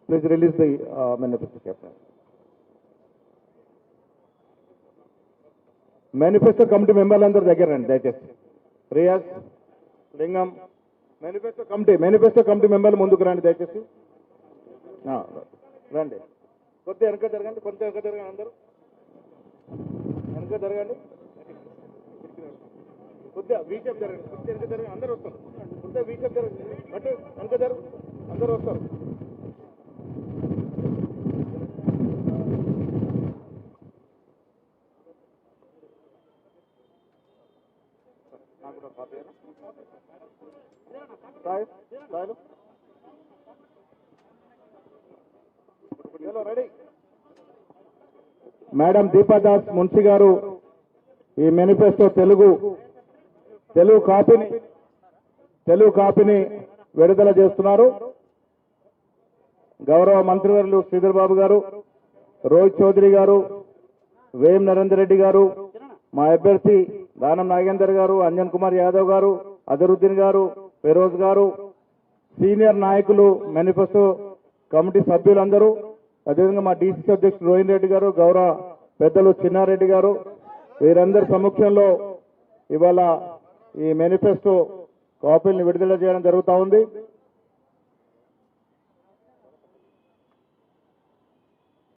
Please release the manifesto, Captain. Manifesto committee మెంబర్లందరూ దగ్గర రండి దయచేసి. రియాజ్, లింగం, మేనిఫెస్టో కమిటీ మెంబర్లు ముందుకు రండి దయచేసి. రండి, కొద్దిగా వెనక జరగండి, అందరూ వెనక జరగండి, కొద్దిగా వీషేప్ జరగండి, కొద్దిగా వెనక జరగండి, అందరూ వస్తారు. కొద్దిగా వీషేప్ జరగండి, అటు వెనక జరుగు, అందరూ వస్తారు. మేడం దీపాదాస్ మున్సి గారు ఈ మేనిఫెస్టో తెలుగు కాపీని విడుదల చేస్తున్నారు. గౌరవ మంత్రివర్యులు శ్రీధర్ బాబు గారు, రోహిత్ చౌదరి గారు, వేం నరేందర్ రెడ్డి గారు, మా అభ్యర్థి దానం నాగేందర్ గారు, అంజన్ కుమార్ యాదవ్ గారు, అజరుద్దీన్ గారు, ఫిరోజ్ గారు, సీనియర్ నాయకులు, మేనిఫెస్టో కమిటీ సభ్యులందరూ, అదేవిధంగా మా డీసీసీ అధ్యక్షుడు రోహిన్ రెడ్డి గారు, గౌరవ పెద్దలు చిన్నారెడ్డి గారు, వీరందరి సమక్షంలో ఇవాళ ఈ మేనిఫెస్టో కాపీలను విడుదల చేయడం జరుగుతూ ఉంది.